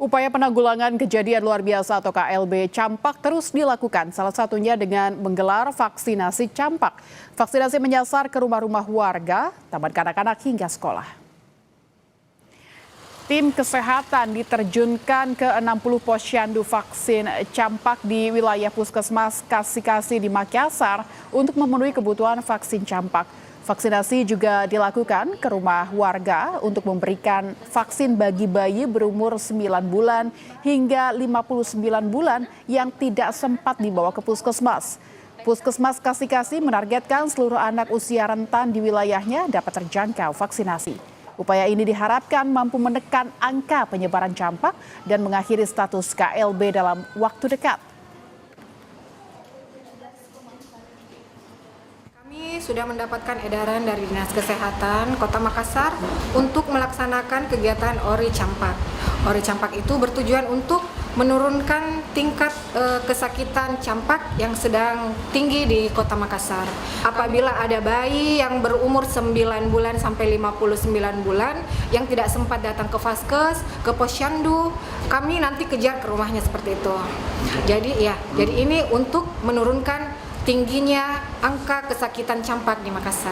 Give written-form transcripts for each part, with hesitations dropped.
Upaya penanggulangan kejadian luar biasa atau KLB campak terus dilakukan, salah satunya dengan menggelar vaksinasi campak. Vaksinasi menyasar ke rumah-rumah warga, taman kanak-kanak hingga sekolah. Tim kesehatan diterjunkan ke 60 posyandu vaksin campak di wilayah Puskesmas Kasih-Kasih di Makassar untuk memenuhi kebutuhan vaksin campak. Vaksinasi juga dilakukan ke rumah warga untuk memberikan vaksin bagi bayi berumur 9 bulan hingga 59 bulan yang tidak sempat dibawa ke puskesmas. Puskesmas Kasih-Kasih menargetkan seluruh anak usia rentan di wilayahnya dapat terjangkau vaksinasi. Upaya ini diharapkan mampu menekan angka penyebaran campak dan mengakhiri status KLB dalam waktu dekat. Sudah mendapatkan edaran dari Dinas Kesehatan Kota Makassar untuk melaksanakan kegiatan Ori Campak. Ori Campak itu bertujuan untuk menurunkan tingkat kesakitan campak yang sedang tinggi di Kota Makassar. Apabila ada bayi yang berumur 9 bulan sampai 59 bulan yang tidak sempat datang ke Vaskes, ke posyandu, kami nanti kejar ke rumahnya seperti itu. Jadi ini untuk menurunkan tingginya angka kesakitan campak di Makassar.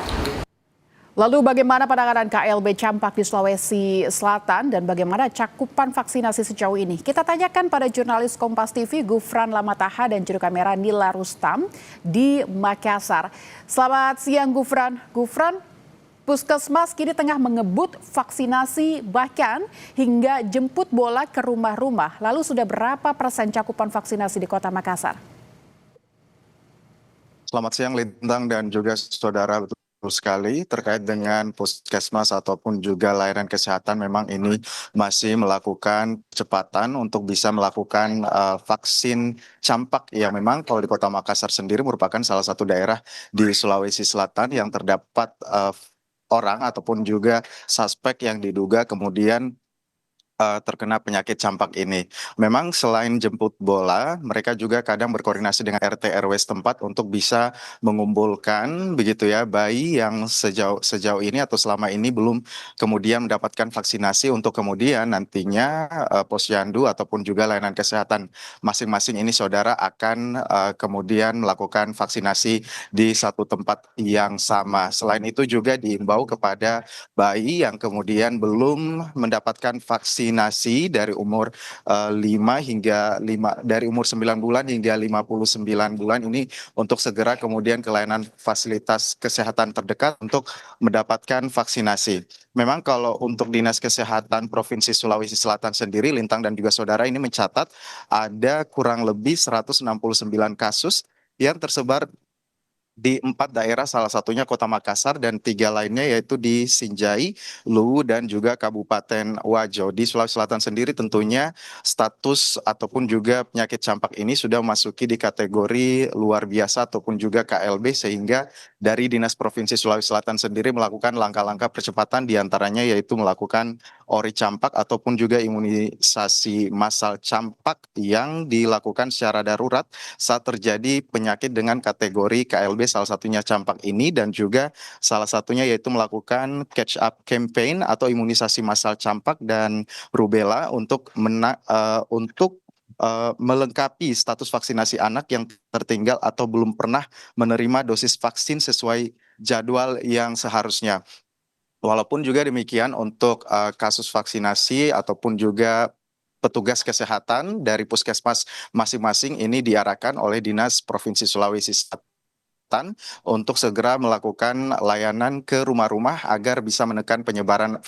Lalu bagaimana penanganan KLB campak di Sulawesi Selatan dan bagaimana cakupan vaksinasi sejauh ini? Kita tanyakan pada jurnalis Kompas TV Gufran Lamataha dan juru kamera Nila Rustam di Makassar. Selamat siang Gufran. Gufran, Puskesmas kini tengah mengebut vaksinasi bahkan hingga jemput bola ke rumah-rumah. Lalu sudah berapa persen cakupan vaksinasi di Kota Makassar? Selamat siang Lintang dan juga saudara, betul sekali terkait dengan puskesmas ataupun juga layanan kesehatan, memang ini masih melakukan kecepatan untuk bisa melakukan vaksin campak yang memang kalau di Kota Makassar sendiri merupakan salah satu daerah di Sulawesi Selatan yang terdapat orang ataupun juga suspek yang diduga kemudian terkena penyakit campak ini. Memang selain jemput bola, mereka juga kadang berkoordinasi dengan RT RW setempat untuk bisa mengumpulkan begitu ya bayi yang sejauh ini atau selama ini belum kemudian mendapatkan vaksinasi untuk kemudian nantinya posyandu ataupun juga layanan kesehatan masing-masing ini saudara akan kemudian melakukan vaksinasi di satu tempat yang sama. Selain itu juga diimbau kepada bayi yang kemudian belum mendapatkan vaksinasi dari umur 9 bulan hingga 59 bulan ini untuk segera kemudian ke layanan fasilitas kesehatan terdekat untuk mendapatkan vaksinasi. Memang kalau untuk Dinas Kesehatan Provinsi Sulawesi Selatan sendiri, Lintang dan juga saudara, ini mencatat ada kurang lebih 169 kasus yang tersebar di 4 daerah, salah satunya Kota Makassar dan 3 lainnya yaitu di Sinjai, Luwu dan juga Kabupaten Wajo. Di Sulawesi Selatan sendiri tentunya status ataupun juga penyakit campak ini sudah memasuki di kategori luar biasa ataupun juga KLB, sehingga dari Dinas Provinsi Sulawesi Selatan sendiri melakukan langkah-langkah percepatan, diantaranya yaitu melakukan ori campak ataupun juga imunisasi massal campak yang dilakukan secara darurat saat terjadi penyakit dengan kategori KLB, salah satunya campak ini, dan juga salah satunya yaitu melakukan catch up campaign atau imunisasi massal campak dan rubella untuk melengkapi status vaksinasi anak yang tertinggal atau belum pernah menerima dosis vaksin sesuai jadwal yang seharusnya. Walaupun juga demikian untuk kasus vaksinasi ataupun juga petugas kesehatan dari puskesmas masing-masing ini diarahkan oleh Dinas Provinsi Sulawesi Selatan untuk segera melakukan layanan ke rumah-rumah agar bisa menekan penyebaran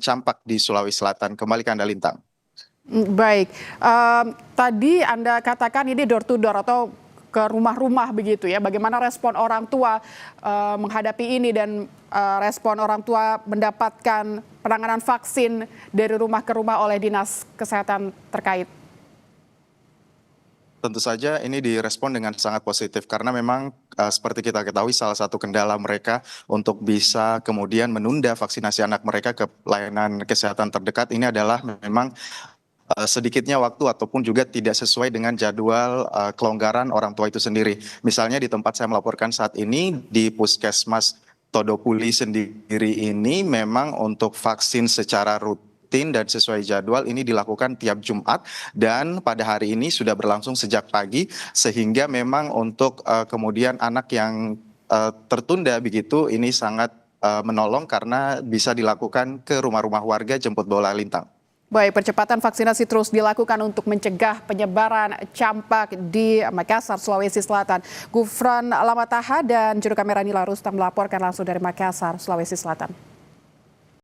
campak di Sulawesi Selatan. Kembali ke Anda Lintang. Baik, tadi Anda katakan ini door to door atau ke rumah-rumah begitu ya. Bagaimana respon orang tua menghadapi ini dan respon orang tua mendapatkan penanganan vaksin dari rumah ke rumah oleh Dinas Kesehatan terkait? Tentu saja ini direspon dengan sangat positif karena memang seperti kita ketahui salah satu kendala mereka untuk bisa kemudian menunda vaksinasi anak mereka ke layanan kesehatan terdekat ini adalah memang sedikitnya waktu ataupun juga tidak sesuai dengan jadwal kelonggaran orang tua itu sendiri. Misalnya di tempat saya melaporkan saat ini di Puskesmas Todopuli sendiri ini memang untuk vaksin secara rutin rutin dan sesuai jadwal ini dilakukan tiap Jumat dan pada hari ini sudah berlangsung sejak pagi sehingga memang untuk kemudian anak yang tertunda begitu ini sangat menolong karena bisa dilakukan ke rumah-rumah warga jemput bola lintang. Baik, percepatan vaksinasi terus dilakukan untuk mencegah penyebaran campak di Makassar, Sulawesi Selatan. Gufran Lamataha dan juru kamera Nila Rustam melaporkan langsung dari Makassar, Sulawesi Selatan.